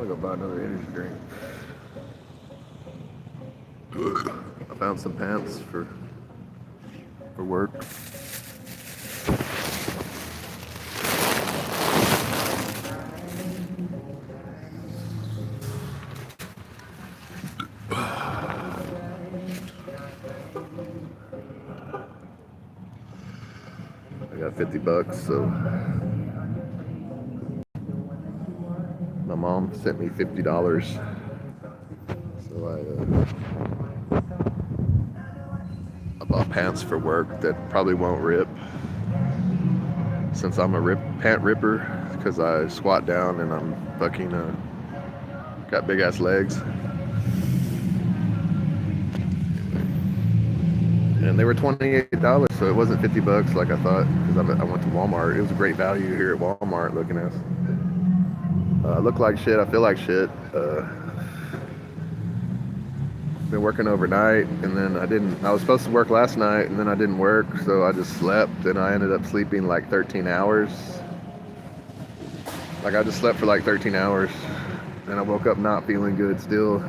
I'm gonna go buy another energy drink. I found some pants for work. I got $50, so my mom sent me $50. So I bought pants for work that probably won't rip, since I'm a pant ripper, because I squat down and I'm fucking got big ass legs. And they were $28, so it wasn't $50 like I thought, because I went to Walmart. It was a great value here at Walmart looking at. I look like shit. I feel like shit. Been working overnight, and then I was supposed to work last night, and then I didn't work, so I just slept, and I ended up sleeping like 13 hours. Like, I just slept for like 13 hours, and I woke up not feeling good still.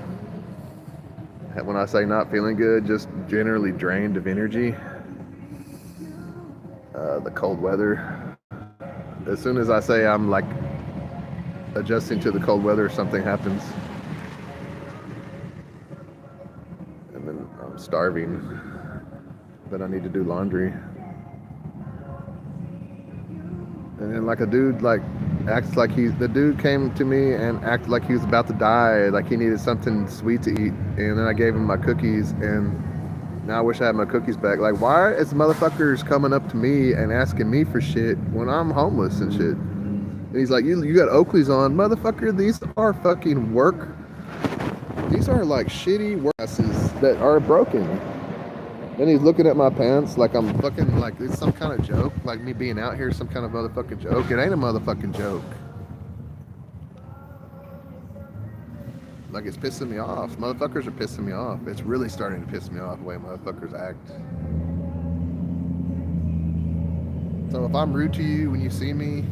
When I say not feeling good, just generally drained of energy. The cold weather. As soon as I say I'm like adjusting to the cold weather, something happens. And then I'm starving. Then I need to do laundry. And then like a dude like acts like the dude came to me and acted like he was about to die, like he needed something sweet to eat. And then I gave him my cookies, and now I wish I had my cookies back. Like, why is motherfuckers coming up to me and asking me for shit when I'm homeless and shit? And he's like, you got Oakleys on. Motherfucker, these are fucking work. These are like shitty work glasses that are broken. Then he's looking at my pants like I'm fucking, like it's some kind of joke. Like me being out here is some kind of motherfucking joke. It ain't a motherfucking joke. Like, it's pissing me off. Motherfuckers are pissing me off. It's really starting to piss me off the way motherfuckers act. So if I'm rude to you when you see me,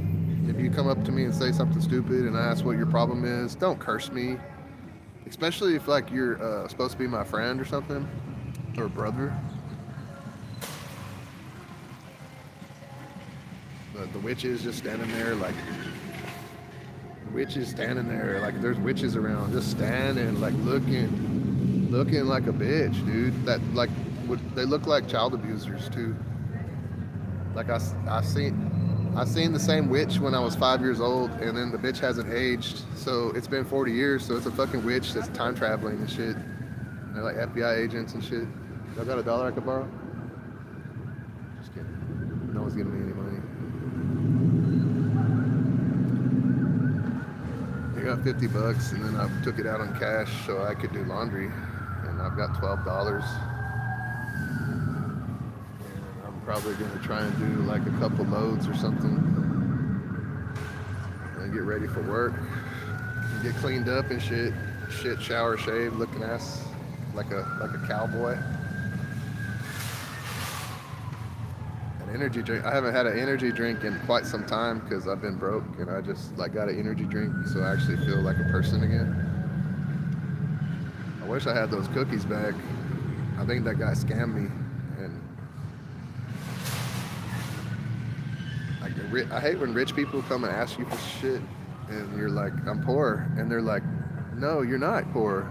if you come up to me and say something stupid and I ask what your problem is, don't curse me. Especially if like you're supposed to be my friend or something, or brother. The witch is just standing there like, witches standing there like there's witches around, just standing like looking like a bitch, dude. That like they look like child abusers too. Like I seen the same witch when I was 5 years old, and then the bitch hasn't aged, so it's been 40 years, so it's a fucking witch that's time traveling and shit. And they're like FBI agents and shit. Y'all got $1 I could borrow? Just kidding. No one's giving me any money. I got $50, and then I took it out on cash so I could do laundry, and I've got $12. And I'm probably gonna try and do like a couple loads or something, and get ready for work, and get cleaned up and shit, shower, shave, looking ass like a cowboy. Energy drink. I haven't had an energy drink in quite some time because I've been broke, and I just like got an energy drink so I actually feel like a person again. I wish I had those cookies back. I think that guy scammed me, and I hate when rich people come and ask you for shit, and you're like, I'm poor, and they're like, no, you're not poor.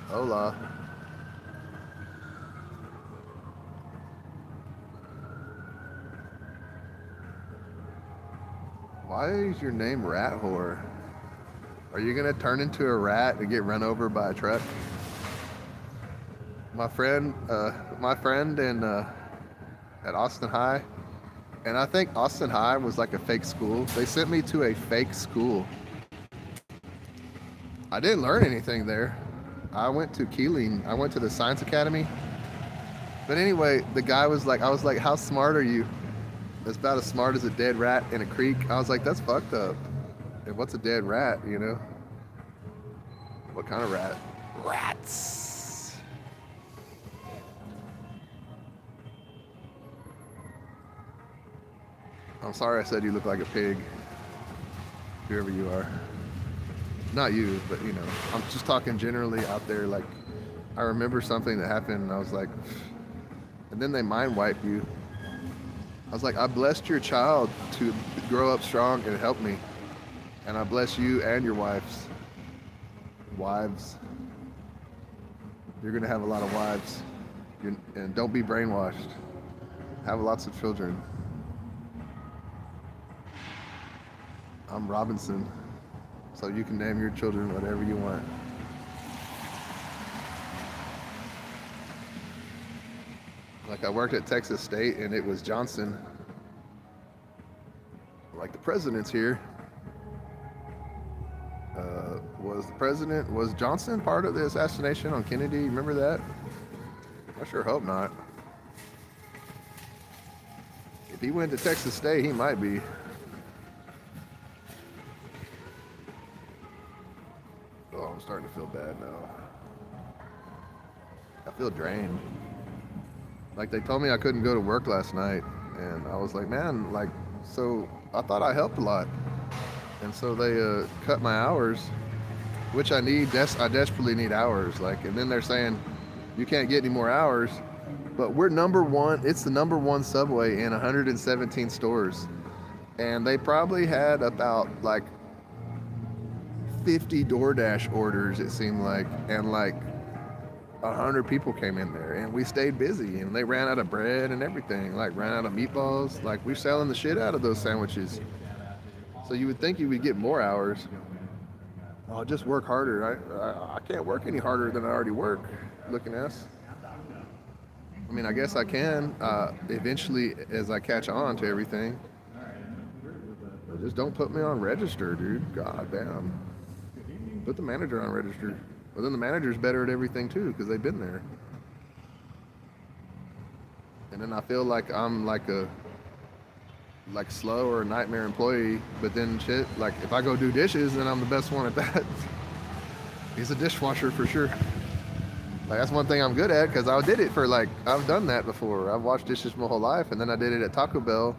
Hola. Why is your name Rat Whore? Are you gonna turn into a rat and get run over by a truck? My friend in at Austin High, and I think Austin High was like a fake school. They sent me to a fake school. I didn't learn anything there. I went to Keeling. I went to the Science Academy. But anyway, the guy was like, I was like, how smart are you? That's about as smart as a dead rat in a creek. I was like, that's fucked up. And what's a dead rat, you know? What kind of rat? Rats. I'm sorry I said you look like a pig, whoever you are. not you, but you know, I'm just talking generally out there. Like, I remember something that happened, and I was like, and then they mind wipe you. I was like, I blessed your child to grow up strong and help me, and I bless you and your wives. You're gonna have a lot of wives, and don't be brainwashed. Have lots of children. I'm Robinson, so you can name your children whatever you want. Like, I worked at Texas State, and it was Johnson. Like, the president's here. Was Johnson part of the assassination on Kennedy? Remember that? I sure hope not. If he went to Texas State, he might be. Oh, I'm starting to feel bad now. I feel drained. Like, they told me I couldn't go to work last night, and I was like, man, like, so I thought I helped a lot. And so they cut my hours, which I need. I desperately need hours. Like, and then they're saying you can't get any more hours, but we're number one. It's the number one Subway in 117 stores, and they probably had about like 50 DoorDash orders, it seemed like, and like 100 people came in there, and we stayed busy, and they ran out of bread and everything, like ran out of meatballs. Like, we're selling the shit out of those sandwiches. So you would think you would get more hours. Oh, just work harder. I can't work any harder than I already work. Looking ass. I mean, I guess I can eventually as I catch on to everything. But just don't put me on register, dude. God damn. Put the manager on register. Well, then the manager's better at everything too, because they've been there. And then I feel like I'm like a slow or a nightmare employee, but then shit, like if I go do dishes, then I'm the best one at that. He's a dishwasher for sure. Like, that's one thing I'm good at, because I did it for like, I've done that before. I've washed dishes my whole life, and then I did it at Taco Bell,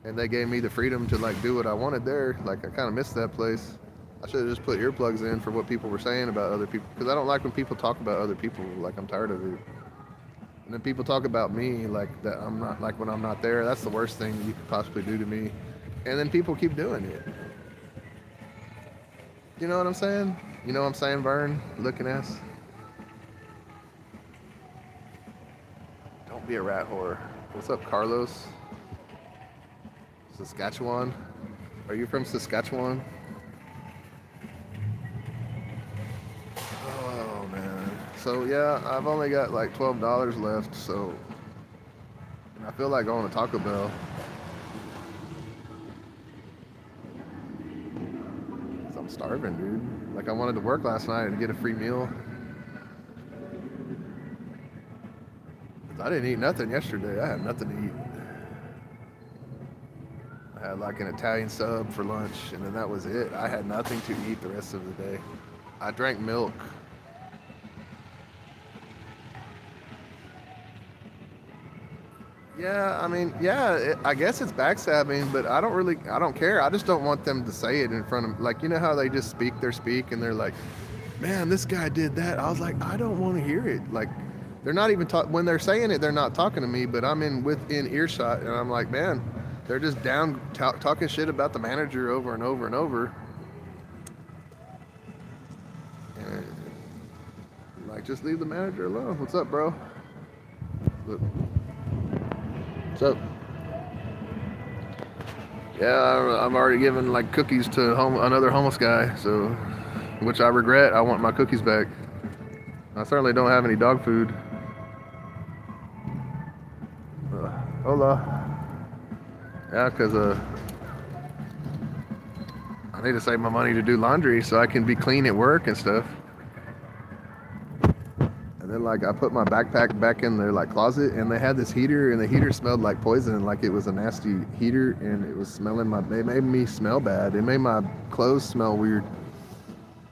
and they gave me the freedom to like do what I wanted there. Like, I kind of missed that place. I should have just put earplugs in for what people were saying about other people, because I don't like when people talk about other people. Like, I'm tired of it. And then people talk about me like that. I'm not, like, when I'm not there. That's the worst thing you could possibly do to me. And then people keep doing it. You know what I'm saying? You know what I'm saying, Vern? Looking ass. Don't be a rat whore. What's up, Carlos? Saskatchewan? Are you from Saskatchewan? Oh, man. So, yeah, I've only got like $12 left, so I feel like going to Taco Bell. I'm starving, dude. Like, I wanted to work last night and get a free meal. I didn't eat nothing yesterday. I had nothing to eat. I had like an Italian sub for lunch, and then that was it. I had nothing to eat the rest of the day. I drank milk. Yeah, I mean, yeah, I guess it's backstabbing, but I don't care. I just don't want them to say it in front of, like, you know how they just speak their speak, and they're like, man, this guy did that. I was like, I don't want to hear it. Like, they're not even when they're saying it, they're not talking to me, but I'm within earshot, and I'm like, man, they're just down talking shit about the manager over and over and over. And, like, just leave the manager alone. What's up, bro? Look. What's up? Yeah, I'm already giving like cookies to another homeless guy, so, which I regret. I want my cookies back. I certainly don't have any dog food. Hola. Yeah, because I need to save my money to do laundry so I can be clean at work and stuff. And then, like, I put my backpack back in their like closet, and they had this heater, and the heater smelled like poison, like it was a nasty heater, and it was smelling it made me smell bad. It made my clothes smell weird.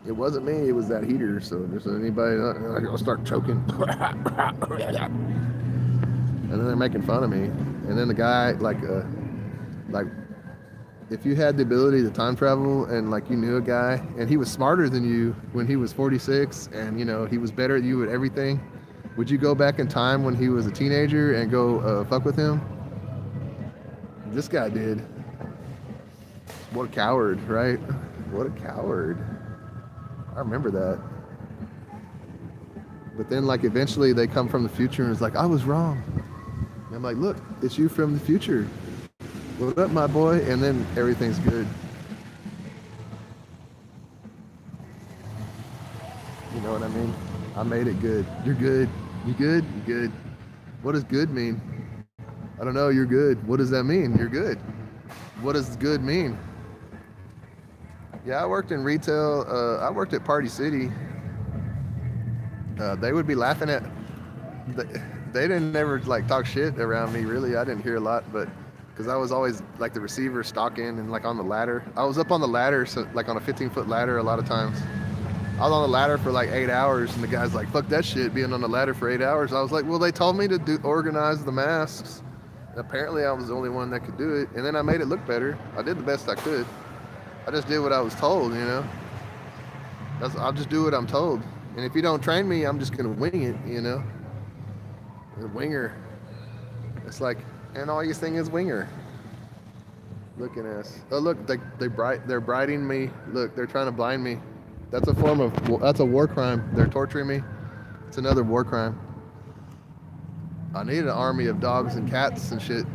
It wasn't me, it was that heater. So just anybody, I'll start choking. And then they're making fun of me. And then the guy, like if you had the ability to time travel and like you knew a guy and he was smarter than you when he was 46 and you know he was better at you at everything, would you go back in time when he was a teenager and go fuck with him? This guy did. What a coward, right? What a coward. I remember that. But then like eventually they come from the future and it's like, I was wrong. And I'm like, look, it's you from the future. What up, my boy? And then everything's good. You know what I mean? I made it good. You're good. You good? You good. What does good mean? I don't know. You're good. What does that mean? You're good. What does good mean? Yeah, I worked in retail. I worked at Party City. They would be laughing at. They didn't never like talk shit around me. Really, I didn't hear a lot, but because I was always like the receiver stalking and like on the ladder. I was up on the ladder, so like on a 15-foot ladder a lot of times. I was on the ladder for like 8 hours, and the guy's like, "Fuck that shit, being on the ladder for 8 hours." I was like, "Well, they told me to organize the masks. Apparently, I was the only one that could do it, and then I made it look better. I did the best I could. I just did what I was told, you know. I'll just do what I'm told, and if you don't train me, I'm just gonna wing it, you know. A winger. It's like, and all you sing is winger. Look at us. Oh, look, they're bribing me. Look, they're trying to blind me. That's that's a war crime. They're torturing me. It's another war crime. I need an army of dogs and cats and shit.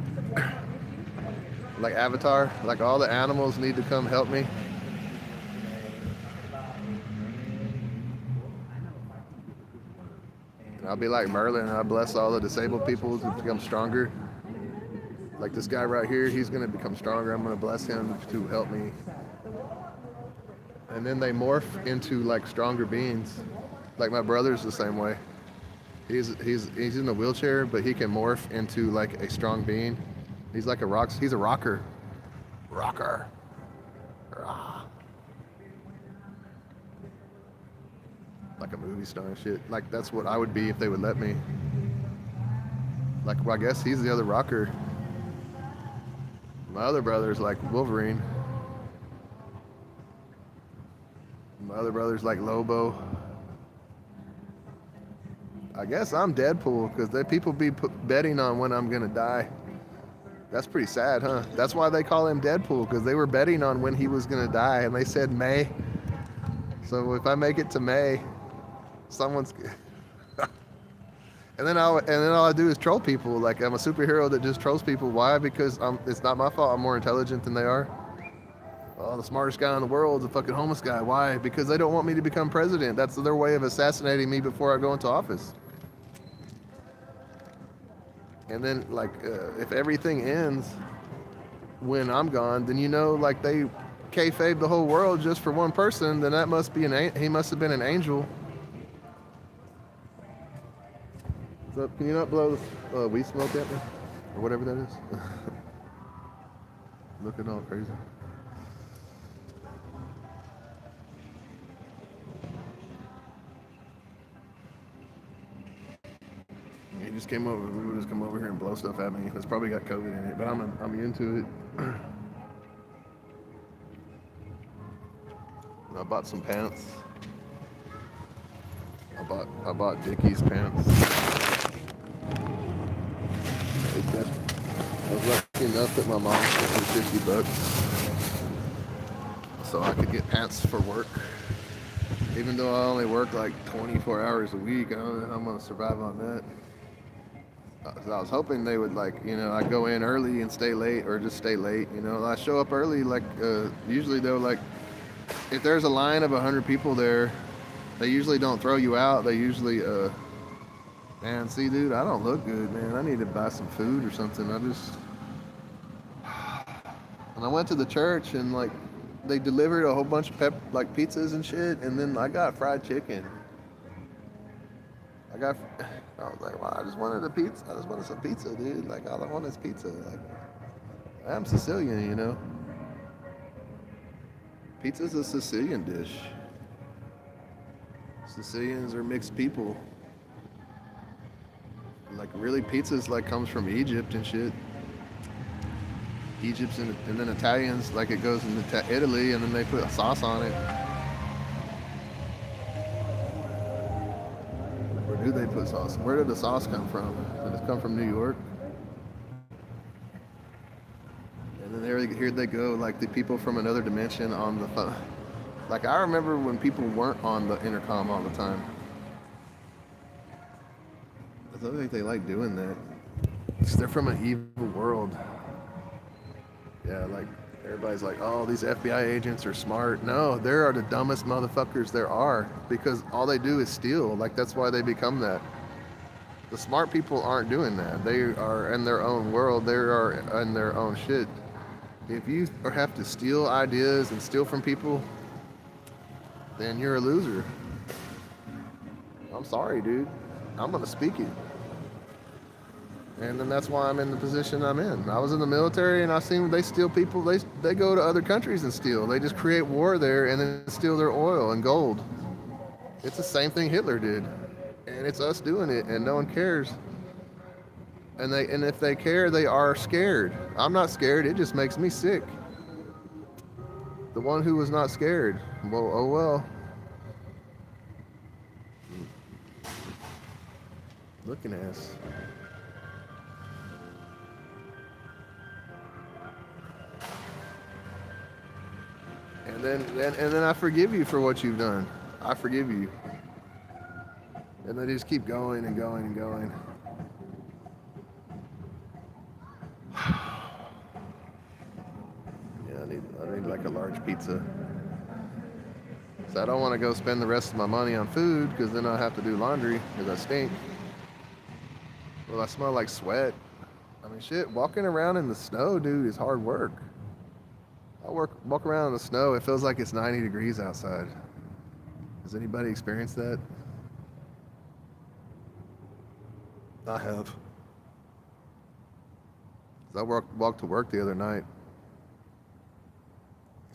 Like Avatar. Like all the animals need to come help me. And I'll be like Merlin. I bless all the disabled people to become stronger. Like this guy right here, he's going to become stronger. I'm going to bless him to help me. And then they morph into like stronger beings. Like my brother's the same way. He's in a wheelchair, but he can morph into like a strong being. He's like he's a rocker. Rocker. Rah. Like a movie star and shit. Like that's what I would be if they would let me. Like, well, I guess he's the other rocker. My other brother's like Wolverine. My other brother's like Lobo. I guess I'm Deadpool because people be betting on when I'm gonna die. That's pretty sad, huh? That's why they call him Deadpool, because they were betting on when he was gonna die, and they said May. So if I make it to May, someone's. And then all I do is troll people. Like I'm a superhero that just trolls people. Why? Because it's not my fault. I'm more intelligent than they are. Oh, the smartest guy in the world is a fucking homeless guy. Why? Because they don't want me to become president. That's their way of assassinating me before I go into office. And then, like, if everything ends when I'm gone, then you know, like, they kayfabe the whole world just for one person. Then that must be he must have been an angel. So, can you not blow weed smoke at me? Or whatever that is? Looking all crazy. He just came over. We would just come over here and blow stuff at me. It's probably got COVID in it, but I'm into it. I bought some pants. I bought Dickies pants. I was lucky enough that my mom sent me $50 so I could get pants for work. Even though I only work like 24 hours a week, I don't know how I'm gonna survive on that. So I was hoping they would, like, you know, I go in early and stay late, or just stay late, you know. I show up early, like, usually they'll, like, if there's a line of 100 people there, they usually don't throw you out. They usually, man, see, dude, I don't look good, man. I need to buy some food or something. And I went to the church, and, like, they delivered a whole bunch of pizzas and shit, and then I got fried chicken. I was like, wow, I just wanted a pizza. I just wanted some pizza, dude. Like, all I want is pizza. Like, I'm Sicilian, you know. Pizza's a Sicilian dish. Sicilians are mixed people. Like, really, pizza's like comes from Egypt and shit. Egypt's and then Italians, like it goes into Italy, and then they put sauce on it. Where do they put sauce? Where did the sauce come from? Did it come from New York? And then here they go, like the people from another dimension on the phone. Like I remember when people weren't on the intercom all the time. I don't think they like doing that. They're from an evil world. Yeah, like everybody's like, oh, these FBI agents are smart. No, they are the dumbest motherfuckers there are because all they do is steal. Like that's why they become that. The smart people aren't doing that. They are in their own world. They are in their own shit. If you have to steal ideas and steal from people, then you're a loser. I'm sorry, dude. I'm gonna speak it. And then that's why I'm in the position I'm in. I was in the military and I've seen they steal people. They go to other countries and steal. They just create war there and then steal their oil and gold. It's the same thing Hitler did. And it's us doing it and no one cares. And if they care, they are scared. I'm not scared. It just makes me sick. The one who was not scared. Well, oh well. Looking ass. And then I forgive you for what you've done. I forgive you. And they just keep going and going and going. Yeah, I need like a large pizza. So I don't want to go spend the rest of my money on food because then I'll have to do laundry because I stink. Well, I smell like sweat. I mean, shit, walking around in the snow, dude, is hard work. I walk around in the snow, it feels like it's 90 degrees outside. Has anybody experienced that? I have. I walked to work the other night.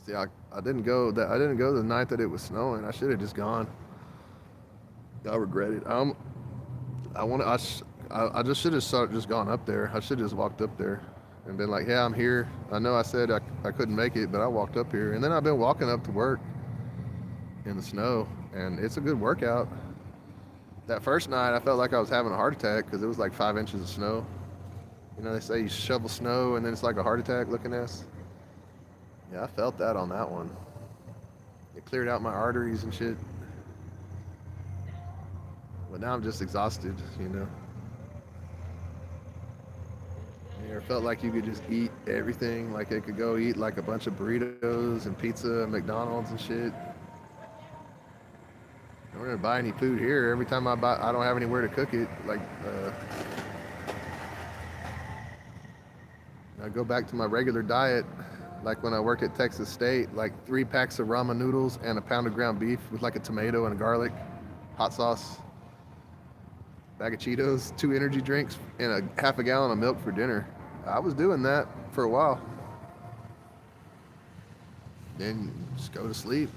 See, I didn't go the night that it was snowing. I should have just gone. I regret it. I just should have just gone up there. I should have just walked up there and been like, yeah, I'm here. I know I said I couldn't make it, but I walked up here. And then I've been walking up to work in the snow, and it's a good workout. That first night, I felt like I was having a heart attack because it was like 5 inches of snow. You know, they say you shovel snow, and then it's like a heart attack looking ass. Yeah, I felt that on that one. It cleared out my arteries and shit. But now I'm just exhausted, you know. You ever felt like you could just eat everything? Like I could go eat like a bunch of burritos and pizza and McDonald's and shit. I'm gonna buy any food here. Every time I don't have anywhere to cook it. Like, I go back to my regular diet. Like when I worked at Texas State, like 3 packs of ramen noodles and a pound of ground beef with like a tomato and a garlic, hot sauce, bag of Cheetos, 2 energy drinks, and a half a gallon of milk for dinner. I was doing that for a while. Then just go to sleep.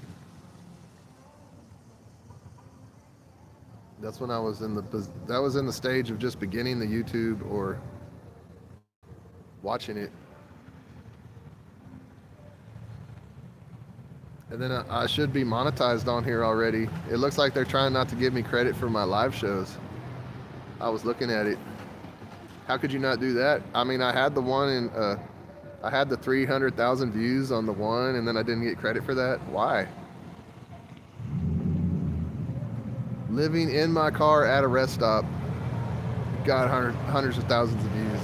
That's when I was in the stage of just beginning the YouTube or watching it. And then I should be monetized on here already. It looks like they're trying not to give me credit for my live shows. I was looking at it. How could you not do that? I mean, I had the one in, I had the 300,000 views on the one, and then I didn't get credit for that. Why? Living in my car at a rest stop, got hundreds of thousands of views.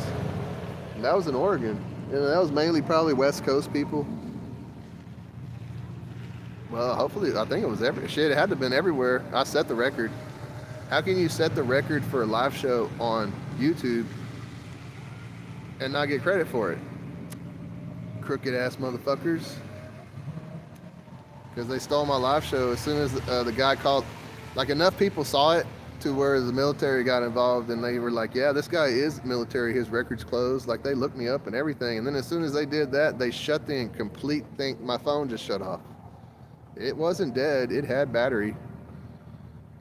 And that was in Oregon. And that was mainly probably West Coast people. Well, hopefully, I think it was shit, it had to have been everywhere. I set the record. How can you set the record for a live show on YouTube and not get credit for it? Crooked ass motherfuckers. Because they stole my live show as soon as the guy called. Like, enough people saw it to where the military got involved, and they were like, yeah, this guy is military, his record's closed. Like, they looked me up and everything. And then as soon as they did that, they shut the complete thing. My phone just shut off. It wasn't dead. It had battery.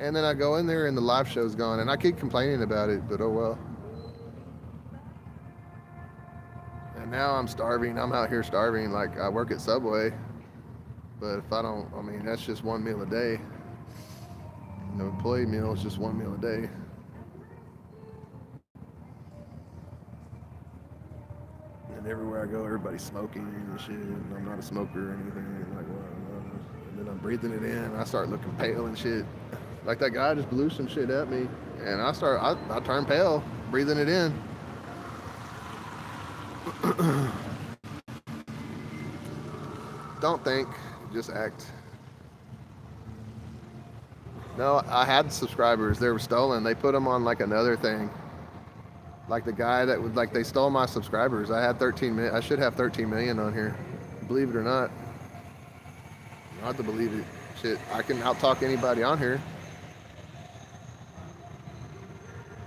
And then I go in there and the live show's gone. And I keep complaining about it, but oh well. And now I'm starving. I'm out here starving. Like, I work at Subway, but if I don't, I mean, that's just one meal a day. The employee meal is just one meal a day. And everywhere I go, everybody's smoking and shit. And I'm not a smoker or anything. Like, and then I'm breathing it in. I start looking pale and shit. Like, that guy just blew some shit at me, and I turn pale breathing it in. Don't think, just act. No, I had subscribers. They were stolen. They put them on like another thing. Like the guy that would, like, they stole my subscribers. I had 13 million. I should have 13 million on here. Believe it or not. Not to believe it. Shit, I can out-talk anybody on here.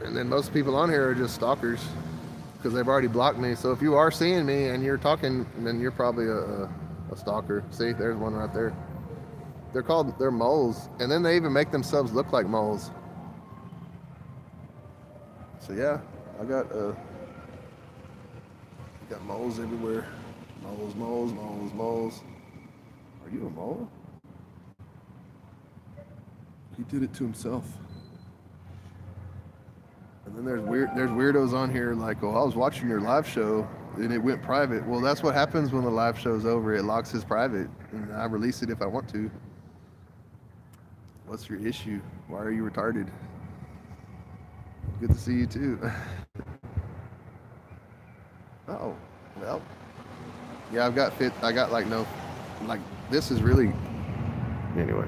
And then most people on here are just stalkers because they've already blocked me. So if you are seeing me and you're talking, then you're probably a stalker. See, there's one right there. They're moles. And then they even make themselves look like moles. So yeah, I got moles everywhere. Moles. Are you a mole? He did it to himself. And then there's weirdos on here like, oh, I was watching your live show and it went private. Well, that's what happens when the live show's over. It locks his private, and I release it if I want to. What's your issue? Why are you retarded? Good to see you too. Oh, well. Yeah, I got like no, like, this is really, anyway.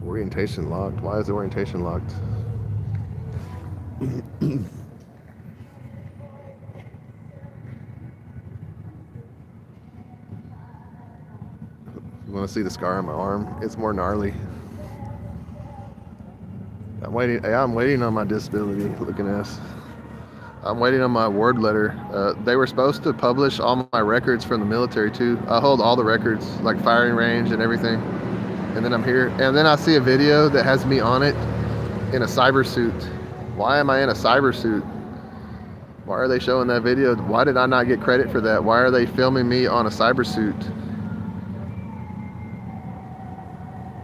Orientation locked. Why is the orientation locked? You want to see the scar on my arm? It's more gnarly. I'm waiting on my disability looking ass. I'm waiting on my award letter. They were supposed to publish all my records from the military too. I hold all the records, like firing range and everything. And then I'm here, and then I see a video that has me on it in a cyber suit. Why am I in a cyber suit? Why are they showing that video? Why did I not get credit for that? Why are they filming me on a cyber suit?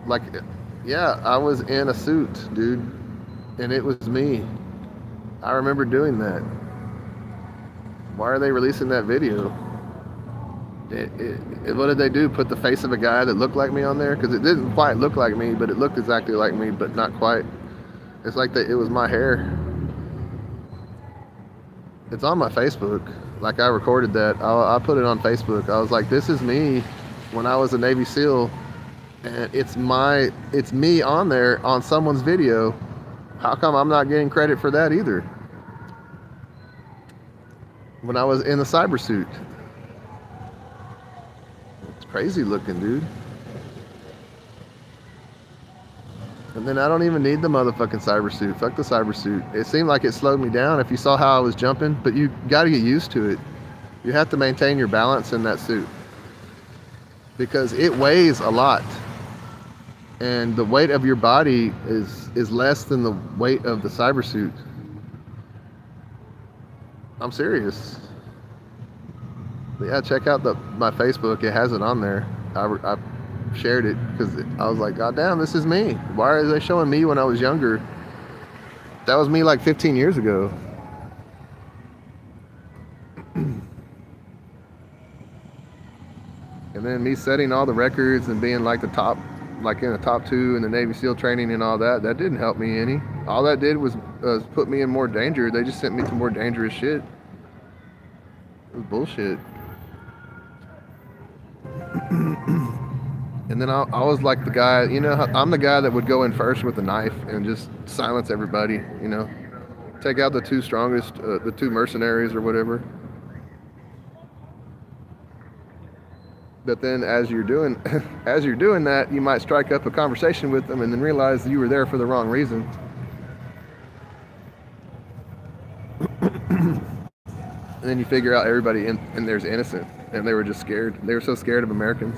Like, yeah, I was in a suit, dude, and it was me. I remember doing that. Why are they releasing that video? What did they do? Put the face of a guy that looked like me on there? Because it didn't quite look like me, but it looked exactly like me, but not quite. It's like it was my hair. It's on my Facebook. Like, I recorded that. I put it on Facebook. I was like, this is me when I was a Navy SEAL, and it's me on there on someone's video. How come I'm not getting credit for that either? When I was in the cyber suit. It's crazy looking, dude. And then I don't even need the motherfucking cyber suit. Fuck the cyber suit. It seemed like it slowed me down if you saw how I was jumping, but you got to get used to it. You have to maintain your balance in that suit because it weighs a lot. And the weight of your body is less than the weight of the cyber suit. I'm serious. But yeah, check out my Facebook. It has it on there. I shared it because I was like, God damn, this is me. Why are they showing me when I was younger? That was me like 15 years ago. And then me setting all the records and being like the top, like in the top 2 in the Navy SEAL training and all that, that didn't help me any. All that did was put me in more danger. They just sent me to more dangerous shit. It was bullshit. And then I was like the guy, you know, I'm the guy that would go in first with a knife and just silence everybody, you know. Take out the 2 strongest, the 2 mercenaries or whatever. But then as you're doing that, you might strike up a conversation with them and then realize that you were there for the wrong reason. And then you figure out everybody in there's innocent, and they were just scared. They were so scared of Americans.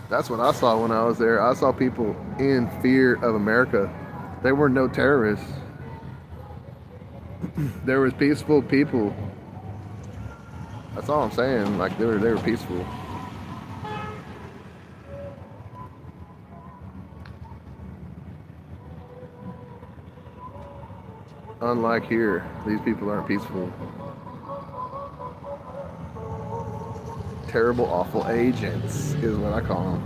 That's what I saw when I was there. I saw people in fear of America. They were no terrorists. There was peaceful people. That's all I'm saying. Like they were peaceful. Unlike here, these people aren't peaceful. Terrible, awful agents is what I call them.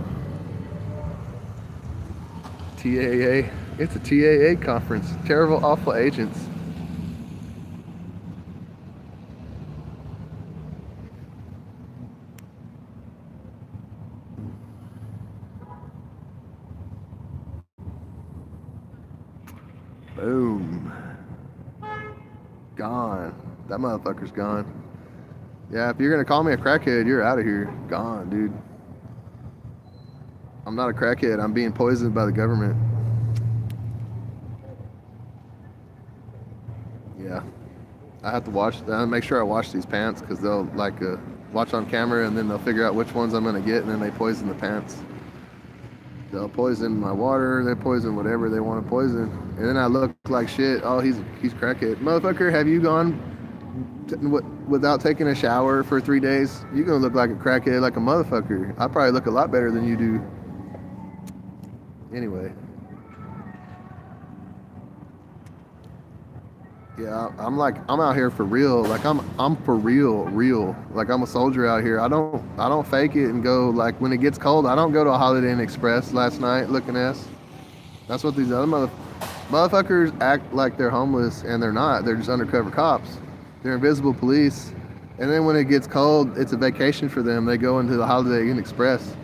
TAA. It's a TAA conference. Terrible, awful agents. Boom. Gone. That motherfucker's gone. Yeah, if you're gonna call me a crackhead, you're out of here. Gone, dude. I'm not a crackhead. I'm being poisoned by the government. Yeah. I have to make sure I wash these pants because they'll watch on camera and then they'll figure out which ones I'm gonna get and then they poison the pants. They'll poison my water. They poison whatever they want to poison, and then I look like shit. Oh, he's crackhead, motherfucker. Have you gone without taking a shower for 3 days? You're gonna look like a crackhead, like a motherfucker. I probably look a lot better than you do. Anyway. Yeah, I'm out here for real. Like I'm for real. Like I'm a soldier out here. I don't fake it and go like when it gets cold. I don't go to a Holiday Inn Express last night looking ass. That's what these other motherfuckers act like they're homeless and they're not. They're just undercover cops. They're invisible police. And then when it gets cold, it's a vacation for them. They go into the Holiday Inn Express.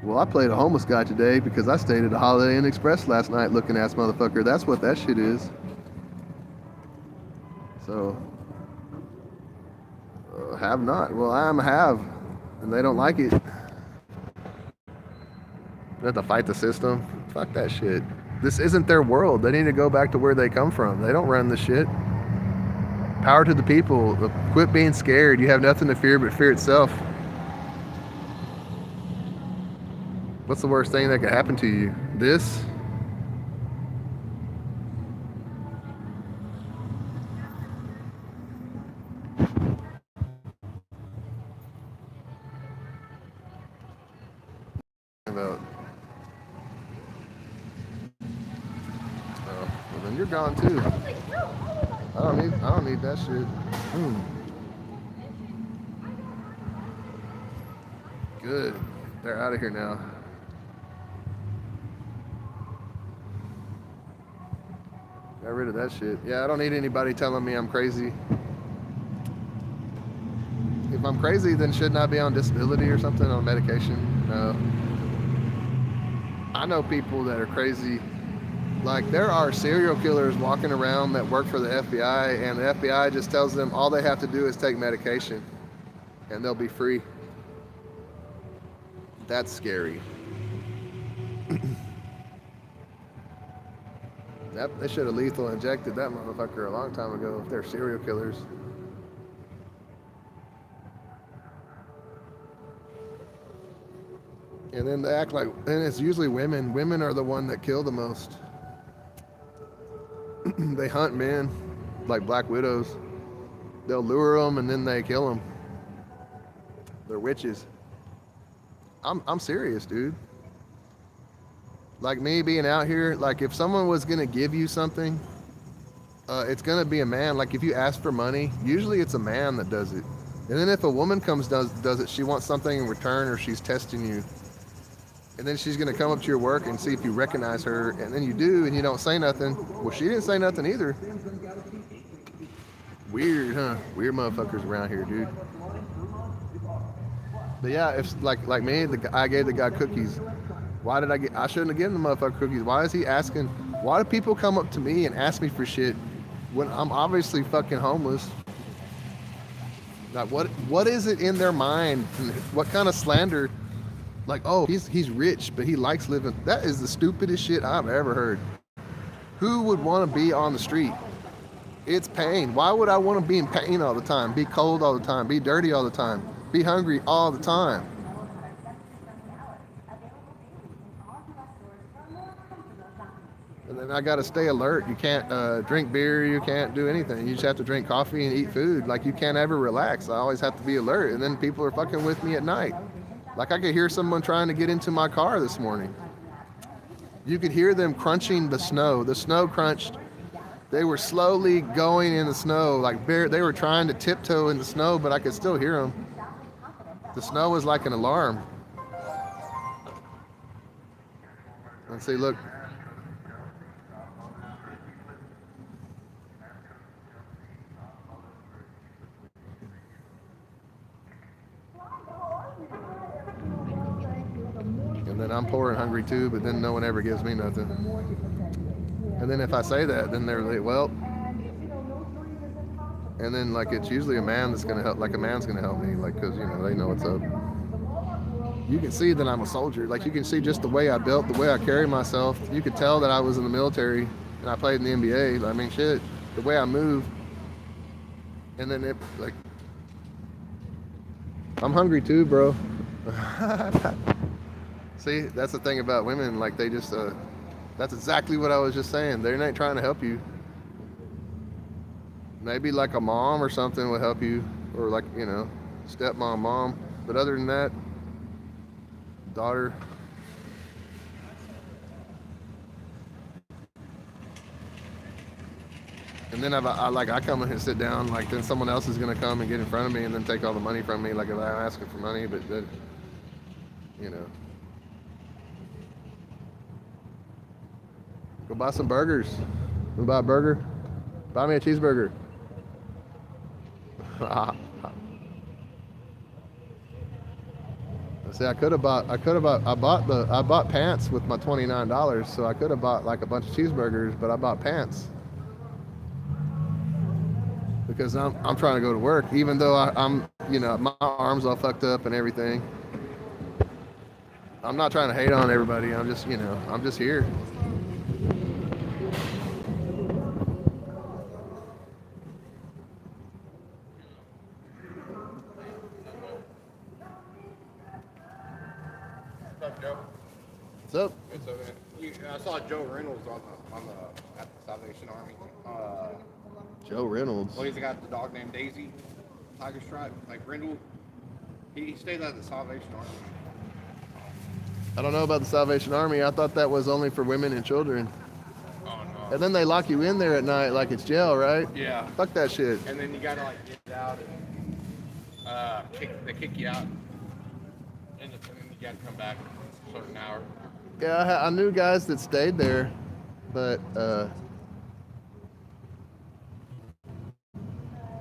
Well, I played a homeless guy today because I stayed at a Holiday Inn Express last night looking ass motherfucker. That's what that shit is. So, have not. Well, I'm a have, and they don't like it. They have to fight the system. Fuck that shit. This isn't their world. They need to go back to where they come from. They don't run the shit. Power to the people. Quit being scared. You have nothing to fear but fear itself. What's the worst thing that could happen to you? This? About. Oh, well then you're gone too. I don't need that shit. Good. They're out of here now. Got rid of that shit. Yeah, I don't need anybody telling me I'm crazy. If I'm crazy, then shouldn't I be on disability or something, on medication? No. I know people that are crazy. Like, there are serial killers walking around that work for the FBI, and the FBI just tells them all they have to do is take medication, and they'll be free. That's scary. They should have lethal injected that motherfucker a long time ago if they're serial killers. And then they act like, and it's usually women. Women are the one that kill the most. They hunt men like black widows. They'll lure them and then they kill them. They're witches. I'm serious, dude. Like me being out here, like if someone was gonna give you something, it's gonna be a man. Like if you ask for money, usually it's a man that does it. And then if a woman does it, she wants something in return or she's testing you. And then she's gonna come up to your work and see if you recognize her, and then you do, and you don't say nothing. Well, she didn't say nothing either. Weird, huh? Weird motherfuckers around here, dude. But yeah, if like me, I gave the guy cookies. Why did I shouldn't have given the motherfucker cookies. Why is he asking? Why do people come up to me and ask me for shit when I'm obviously fucking homeless? Like what is it in their mind? What kind of slander? Like, oh, he's rich, but he likes living. That is the stupidest shit I've ever heard. Who would want to be on the street? It's pain. Why would I want to be in pain all the time? Be cold all the time? Be dirty all the time? Be hungry all the time? And then and I got to stay alert. You can't drink beer. You can't do anything. You just have to drink coffee and eat food. Like, you can't ever relax. I always have to be alert. And then people are fucking with me at night. Like, I could hear someone trying to get into my car this morning. You could hear them crunching the snow. The snow crunched. They were slowly going in the snow. Like, they were trying to tiptoe in the snow, but I could still hear them. The snow was like an alarm. Let's see, look. And then I'm poor and hungry too, but then no one ever gives me nothing. And then if I say that, then they're like, well, and then like it's usually a man that's gonna help, like a man's gonna help me, like, because you know they know what's up. You can see that I'm a soldier. Like, you can see just the way I built, the way I carry myself. You could tell that I was in the military and I played in the NBA. I mean, shit, the way I move. And then it, like, I'm hungry too, bro. See, that's the thing about women. Like, they just, that's exactly what I was just saying. They're not trying to help you. Maybe like a mom or something would help you, or like, you know, stepmom, mom. But other than that, daughter. And then I come in and sit down, like, then someone else is gonna come and get in front of me and then take all the money from me, like if I'm asking for money, but then, you know. Go buy some burgers. Wanna buy a burger? Buy me a cheeseburger. See, I bought pants with my $29, so I could have bought like a bunch of cheeseburgers, but I bought pants because I'm trying to go to work, even though I'm, you know, my arm's all fucked up and everything. I'm not trying to hate on everybody. I'm just, you know, I'm just here. What's up? It's okay. I saw Joe Reynolds at the Salvation Army. Joe Reynolds. Well, he's got the dog named Daisy, Tiger Stripe, like Brindle. He stayed at the Salvation Army. I don't know about the Salvation Army. I thought that was only for women and children. Oh no. And then they lock you in there at night like it's jail, right? Yeah. Fuck that shit. And then you gotta like get out and they kick you out, and then you gotta come back a certain hour. Yeah, I knew guys that stayed there, but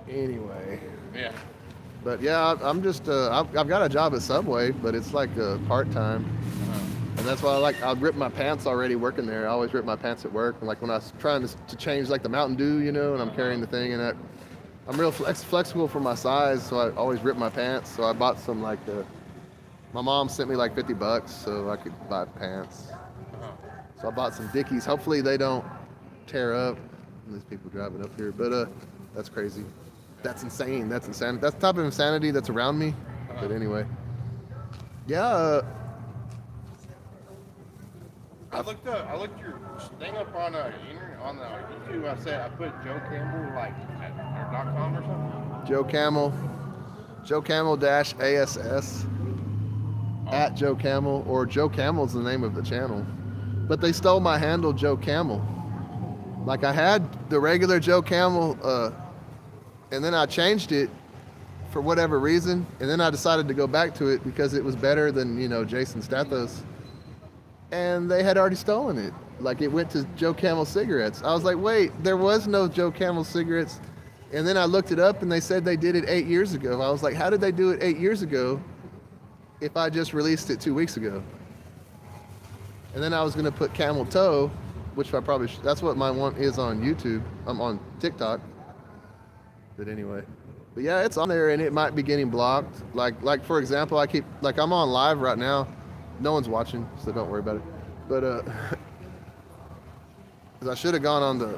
anyway. Yeah. But yeah, I'm just I've got a job at Subway, but it's like part time, and that's why I rip my pants already working there. I always rip my pants at work, and like when I was trying to change like the Mountain Dew, you know, and I'm carrying the thing, and I'm real flexible for my size, so I always rip my pants. So I bought some like my mom sent me like $50 so I could buy pants. So I bought some Dickies. Hopefully they don't tear up. There's people driving up here, but that's crazy. That's insane. That's insanity. That's the type of insanity that's around me. But anyway, yeah. I looked your thing up on YouTube. I said I put Joe Campbell like at .com or something. Joe Camel, Joe Camel -ASS. At Joe Camel, or Joe Camel's the name of the channel, but they stole my handle, Joe Camel. Like, I had the regular Joe Camel, and then I changed it for whatever reason, and then I decided to go back to it because it was better than, you know, Jason Stathos, and they had already stolen it. Like, it went to Joe Camel cigarettes. I was like, wait, there was no Joe Camel cigarettes, and then I looked it up and they said they did it 8 years ago. I was like, how did they do it 8 years ago if I just released it 2 weeks ago? And then I was gonna put Camel Toe, which I probably that's what my one is on YouTube. I'm on TikTok. But anyway, but yeah, it's on there and it might be getting blocked. Like for example, I'm on live right now. No one's watching, so don't worry about it. But 'cause I should have gone on the